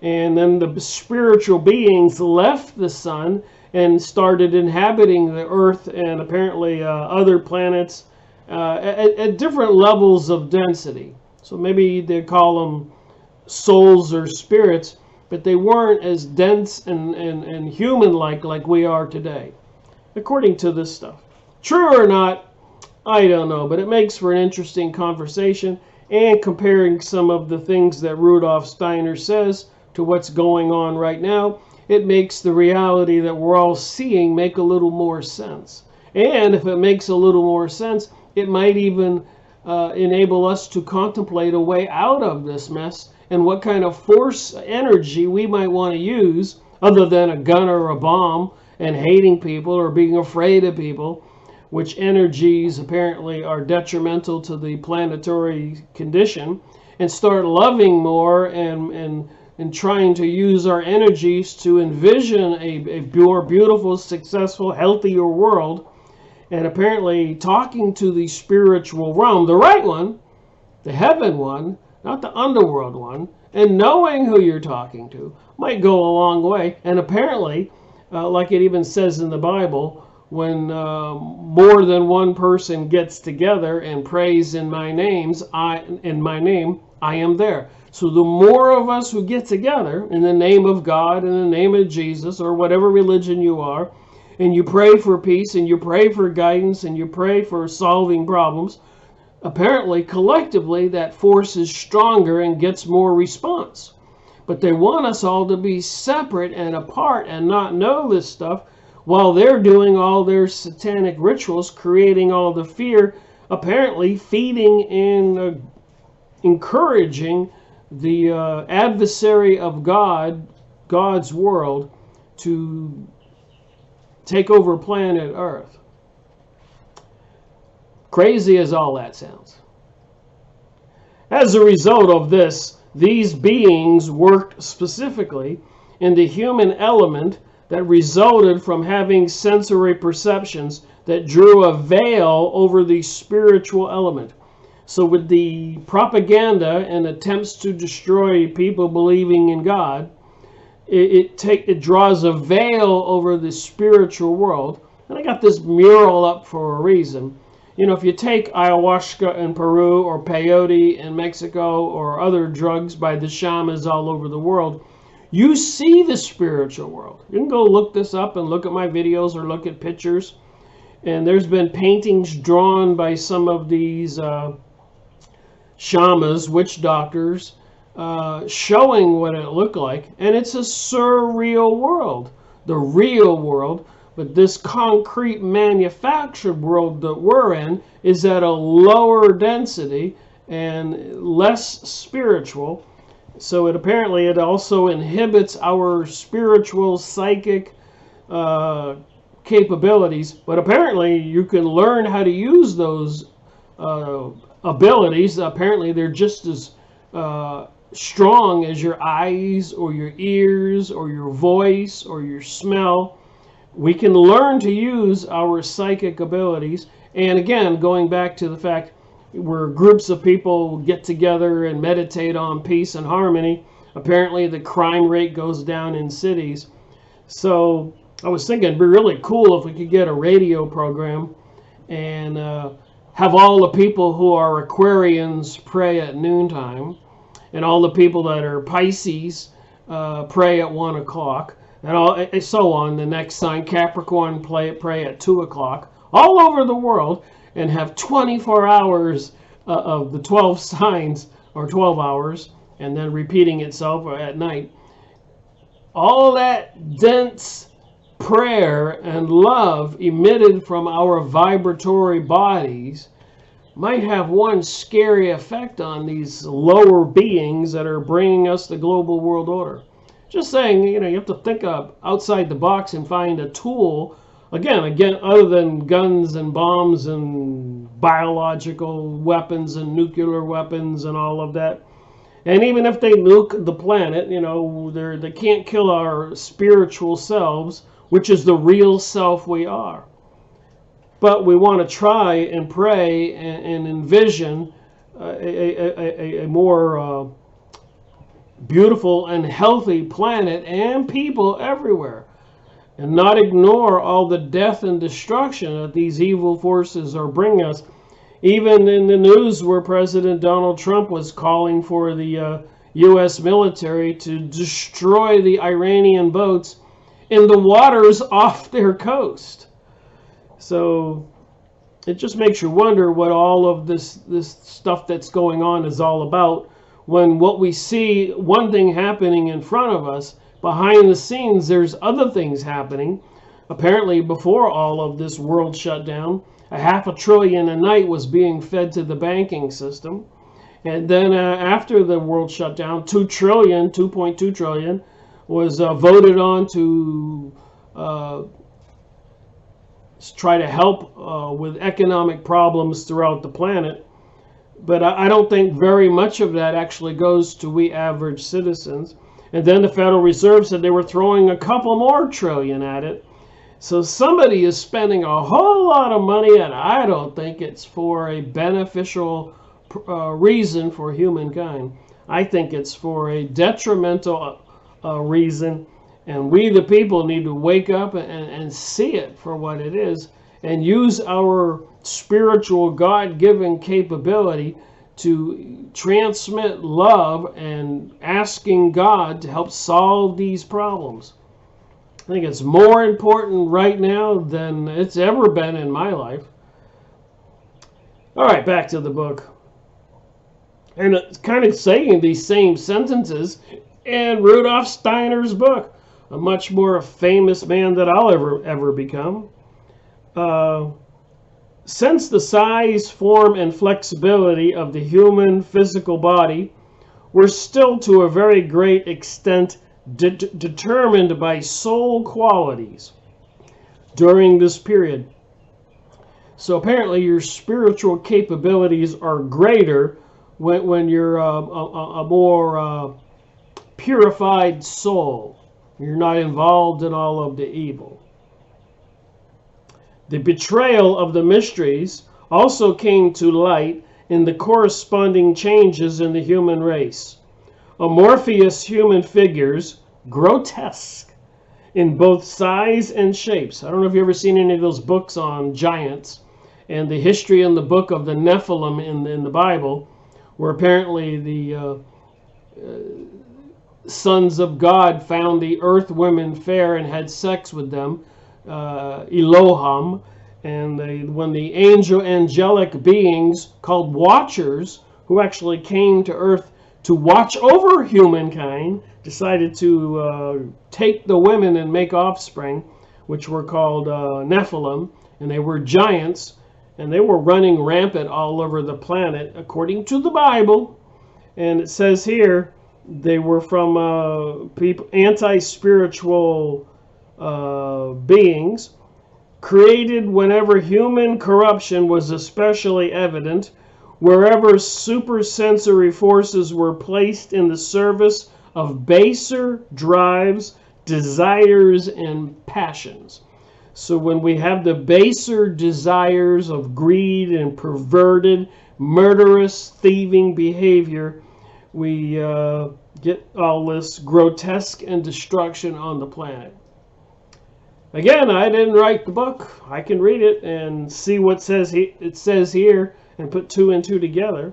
And then the spiritual beings left the sun and started inhabiting the Earth and apparently other planets at different levels of density. So maybe they call them souls or spirits, but they weren't as dense and human-like like we are today, according to this stuff. True or not, I don't know, but it makes for an interesting conversation. and comparing some of the things that Rudolf Steiner says to what's going on right now, it makes the reality that we're all seeing make a little more sense. And if it makes a little more sense, it might even enable us to contemplate a way out of this mess and what kind of force energy we might want to use other than a gun or a bomb and hating people or being afraid of people, which energies apparently are detrimental to the planetary condition, and start loving more and trying to use our energies to envision a more beautiful, successful, healthier world, and apparently talking to the spiritual realm, the right one, the heaven one, not the underworld one, and knowing who you're talking to might go a long way. And apparently, like it even says in the Bible, when more than one person gets together and prays in my name, I am there. So the more of us who get together in the name of God, in the name of Jesus, or whatever religion you are, and you pray for peace, and you pray for guidance, and you pray for solving problems, apparently, collectively, that force is stronger and gets more response. But they want us all to be separate and apart and not know this stuff while they're doing all their satanic rituals, creating all the fear, apparently feeding and encouraging the adversary of God's world, to take over planet Earth. Crazy as all that sounds. As a result of this, these beings worked specifically in the human element that resulted from having sensory perceptions that drew a veil over the spiritual element. So with the propaganda and attempts to destroy people believing in God, it draws a veil over the spiritual world. And I got this mural up for a reason. You know, if you take ayahuasca in Peru or peyote in Mexico or other drugs by the shamans all over the world, you see the spiritual world. You can go look this up and look at my videos or look at pictures. And there's been paintings drawn by some of these shamans, witch doctors, showing what it looked like. And it's a surreal world, the real world. But this concrete manufactured world that we're in is at a lower density and less spiritual. So it also inhibits our spiritual, psychic capabilities. But apparently you can learn how to use those abilities. Apparently they're just as strong as your eyes or your ears or your voice or your smell. We can learn to use our psychic abilities. And again, going back to the fact where groups of people get together and meditate on peace and harmony, apparently the crime rate goes down in cities. So I was thinking it'd be really cool if we could get a radio program and have all the people who are Aquarians pray at noontime, and all the people that are Pisces pray at 1 o'clock. And so on, the next sign, Capricorn, pray at 2 o'clock, all over the world, and have 24 hours of the 12 signs, or 12 hours, and then repeating itself at night. All that dense prayer and love emitted from our vibratory bodies might have one scary effect on these lower beings that are bringing us the global world order. Just saying, you know, you have to think outside the box and find a tool, again, other than guns and bombs and biological weapons and nuclear weapons and all of that. And even if they nuke the planet, you know, they can't kill our spiritual selves, which is the real self we are. But we want to try and pray and envision a more beautiful and healthy planet and people everywhere, and not ignore all the death and destruction that these evil forces are bringing us. Even in the news where President Donald Trump was calling for the U.S. military to destroy the Iranian boats in the waters off their coast. So it just makes you wonder what all of this stuff that's going on is all about, when what we see, one thing happening in front of us, behind the scenes there's other things happening. Apparently before all of this world shutdown, $500 billion a night was being fed to the banking system. And then after the world shutdown, $2.2 trillion was voted on to try to help with economic problems throughout the planet. But I don't think very much of that actually goes to we average citizens. And then the Federal Reserve said they were throwing a couple more trillion at it. So somebody is spending a whole lot of money, and I don't think it's for a beneficial reason for humankind. I think it's for a detrimental reason, and we the people need to wake up and see it for what it is, and use our spiritual God-given capability to transmit love and asking God to help solve these problems. I think it's more important right now than it's ever been in my life. All right, back to the book. And it's kind of saying these same sentences in Rudolf Steiner's book, a much more famous man than I'll ever become. Since the size, form, and flexibility of the human physical body were still to a very great extent determined by soul qualities during this period. So apparently your spiritual capabilities are greater when you're a more purified soul. You're not involved in all of the evil. The betrayal of the mysteries also came to light in the corresponding changes in the human race. Amorphous human figures, grotesque in both size and shapes. I don't know if you've ever seen any of those books on giants and the history in the book of the Nephilim in the Bible, where apparently the sons of God found the earth women fair and had sex with them, Elohim, and when the angelic beings called watchers, who actually came to earth to watch over humankind, decided to take the women and make offspring, which were called Nephilim, and they were giants, and they were running rampant all over the planet, according to the Bible. And it says here, they were from people, anti-spiritual beings, created whenever human corruption was especially evident, wherever supersensory forces were placed in the service of baser drives, desires, and passions. So when we have the baser desires of greed and perverted, murderous, thieving behavior, we get all this grotesque and destruction on the planet. Again, I didn't write the book. I can read it and see what it says here and put two and two together.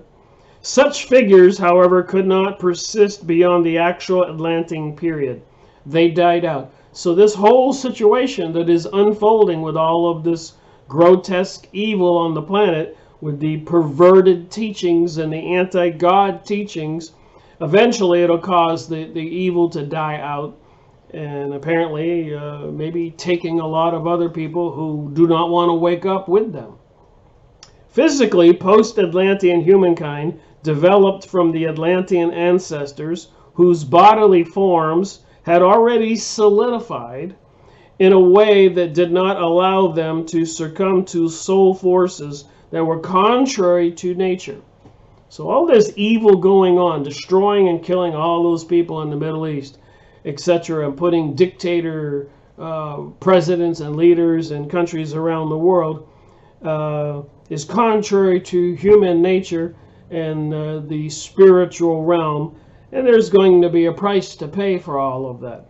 Such figures, however, could not persist beyond the actual Atlantic period. They died out. So this whole situation that is unfolding with all of this grotesque evil on the planet, with the perverted teachings and the anti-God teachings, eventually it'll cause the evil to die out, and apparently maybe taking a lot of other people who do not want to wake up with them. Physically, post-Atlantean humankind developed from the Atlantean ancestors, whose bodily forms had already solidified in a way that did not allow them to succumb to soul forces that were contrary to nature. So all this evil going on, destroying and killing all those people in the Middle East, etc., and putting dictator presidents and leaders in countries around the world, is contrary to human nature and the spiritual realm, and there's going to be a price to pay for all of that.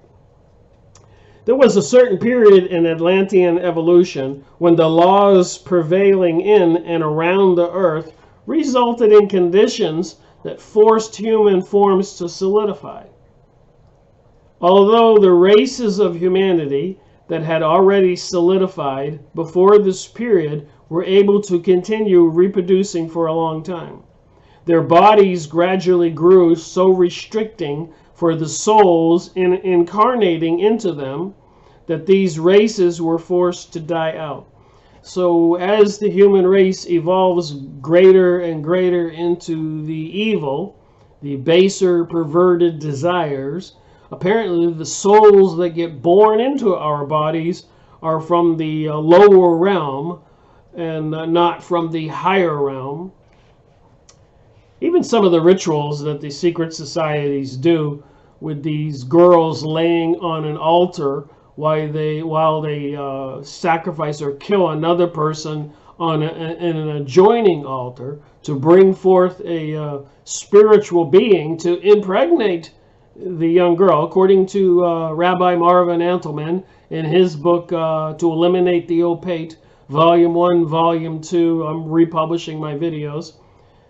There was a certain period in Atlantean evolution when the laws prevailing in and around the earth resulted in conditions that forced human forms to solidify. Although the races of humanity that had already solidified before this period were able to continue reproducing for a long time. Their bodies gradually grew, so restricting for the souls incarnating into them that these races were forced to die out. So as the human race evolves greater and greater into the evil, the baser, perverted desires, apparently the souls that get born into our bodies are from the lower realm and not from the higher realm. Even some of the rituals that the secret societies do with these girls laying on an altar while they sacrifice or kill another person on in an adjoining altar to bring forth a spiritual being to impregnate the young girl, according to Rabbi Marvin Antelman in his book To Eliminate the Opate, Volume 1, Volume 2. I'm republishing my videos.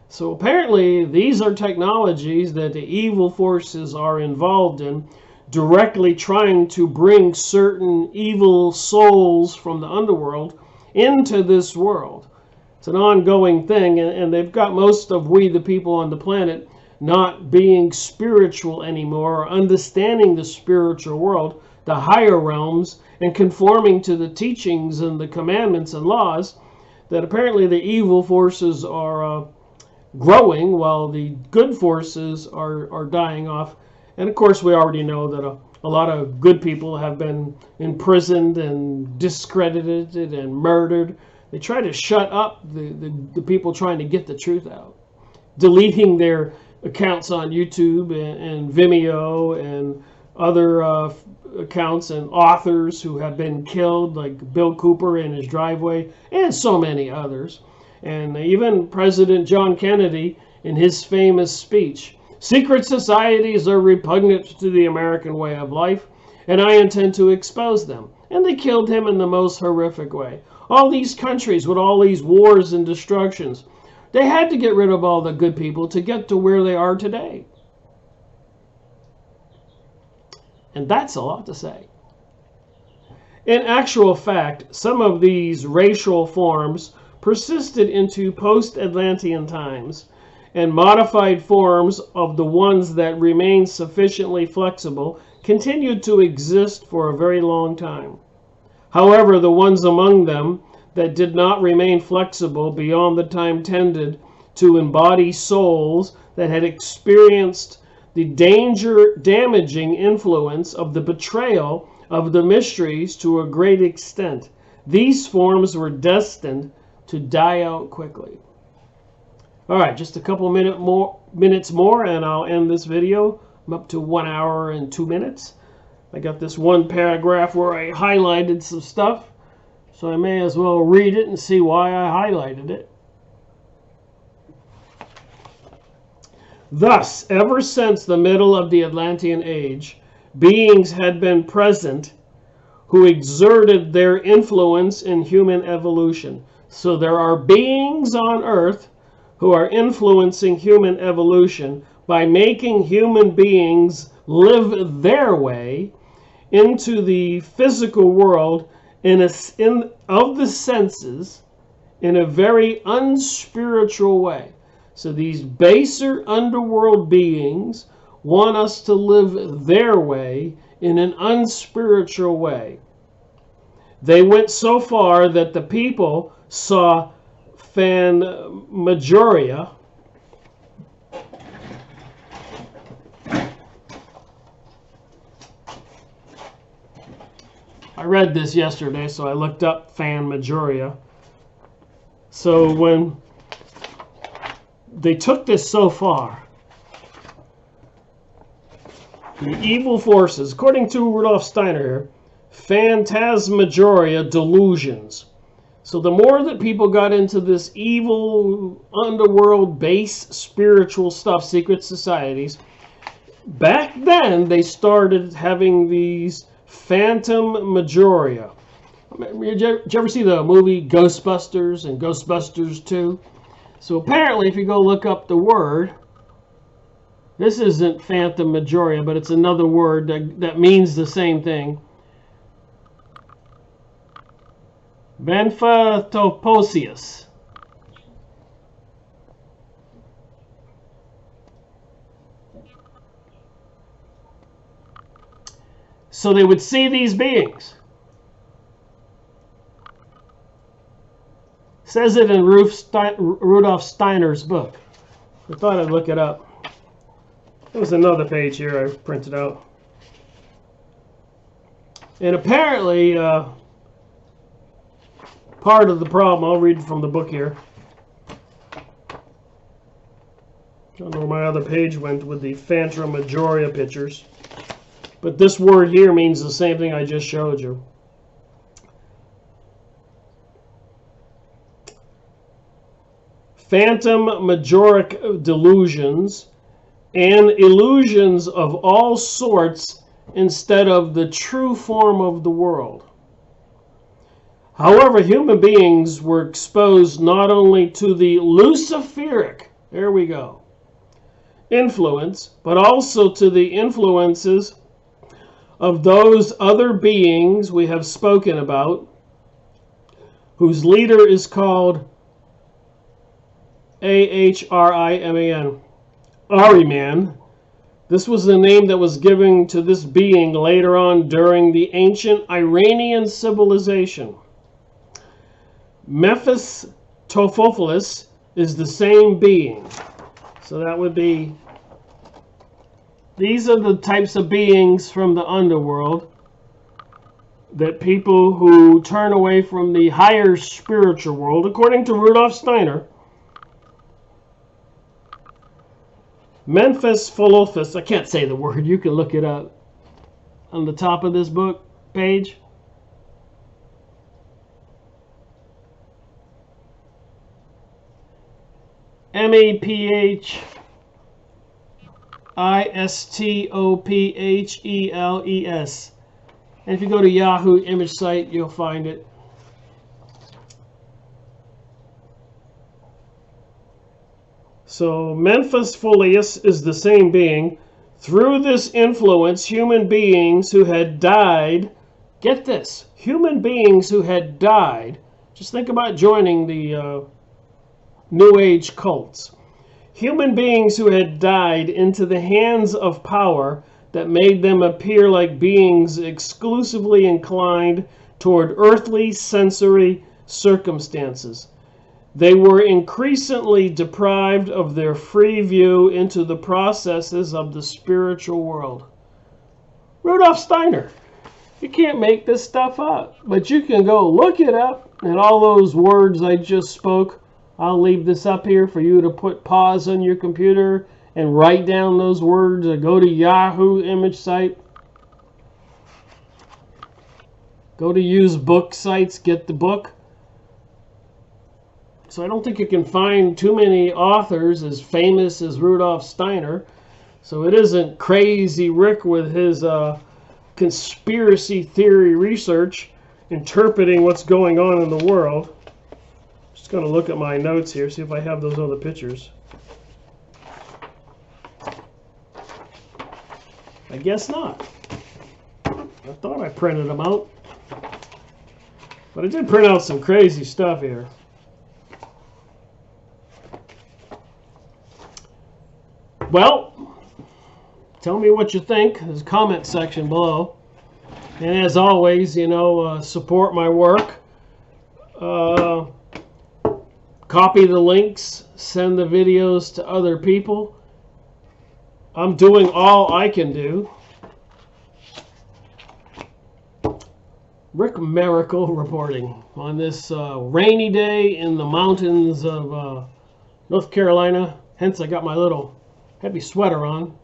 So apparently these are technologies that the evil forces are involved in, directly trying to bring certain evil souls from the underworld into this world. It's an ongoing thing, and they've got most of we, the people on the planet, not being spiritual anymore, or understanding the spiritual world, the higher realms, and conforming to the teachings and the commandments and laws, that apparently the evil forces are growing while the good forces are dying off. And of course, we already know that a lot of good people have been imprisoned and discredited and murdered. They try to shut up the people trying to get the truth out, deleting their accounts on YouTube and Vimeo and other accounts, and authors who have been killed, like Bill Cooper in his driveway, and so many others. And even President John Kennedy in his famous speech, "Secret societies are repugnant to the American way of life, and I intend to expose them." And they killed him in the most horrific way. All these countries with all these wars and destructions, they had to get rid of all the good people to get to where they are today. And that's a lot to say. In actual fact, some of these racial forms persisted into post-Atlantean times, and modified forms of the ones that remained sufficiently flexible continued to exist for a very long time. However, the ones among them that did not remain flexible beyond the time tended to embody souls that had experienced the damaging influence of the betrayal of the mysteries to a great extent. These forms were destined to die out quickly. All right, just a couple minutes more and I'll end this video. I'm up to 1 hour and 2 minutes. I got this one paragraph where I highlighted some stuff, so I may as well read it and see why I highlighted it. Thus, ever since the middle of the Atlantean age, beings had been present who exerted their influence in human evolution. So there are beings on Earth who are influencing human evolution by making human beings live their way into the physical world of the senses in a very unspiritual way. So these baser underworld beings want us to live their way in an unspiritual way. They went so far that the people saw Phantasmagoria I read this yesterday, so I looked up Phantasmagoria. So when they took this so far, the evil forces, according to Rudolf Steiner here, Phantasmagoria delusions. So the more that people got into this evil underworld base spiritual stuff, secret societies, back then they started having these Phantasmagoria. Did you ever see the movie Ghostbusters and Ghostbusters 2? So apparently if you go look up the word, this isn't Phantasmagoria, but it's another word that means the same thing. Benfatoposius. So they would see these beings. Says it in Rudolf Steiner's book. I thought I'd look it up. There was another page here I printed out. And apparently, part of the problem, I'll read from the book here. I don't know where my other page went with the Phantom Majoria pictures. But this word here means the same thing I just showed you. Phantasmagoric delusions and illusions of all sorts instead of the true form of the world. However, human beings were exposed not only to the Luciferic, there we go, influence, but also to the influences of those other beings we have spoken about, whose leader is called Ahriman, Ahriman. This was the name that was given to this being later on during the ancient Iranian civilization. Mephistopheles is the same being. So that would be, these are the types of beings from the underworld that people who turn away from the higher spiritual world, according to Rudolf Steiner, Mephistopheles, I can't say the word, you can look it up on the top of this book page. Mephistopheles. And if you go to Yahoo image site, you'll find it. So Mephistopheles is the same being. Through this influence, human beings who had died, get this, human beings who had died, just think about joining the New Age cults. Human beings who had died into the hands of power that made them appear like beings exclusively inclined toward earthly sensory circumstances. They were increasingly deprived of their free view into the processes of the spiritual world. Rudolf Steiner. You can't make this stuff up, but you can go look it up, and all those words I just spoke, I'll leave this up here for you to put pause on your computer and write down those words, or go to Yahoo image site. Go to use book sites, get the book. So I don't think you can find too many authors as famous as Rudolf Steiner. So it isn't Crazy Rick with his conspiracy theory research interpreting what's going on in the world. Just going to look at my notes here, see if I have those other pictures. I guess not. I thought I printed them out. But I did print out some crazy stuff here. Well, tell me what you think. There's a comment section below. And as always, you know, support my work. Copy the links. Send the videos to other people. I'm doing all I can do. Rick Miracle reporting on this rainy day in the mountains of North Carolina. Hence, I got my little heavy sweater on.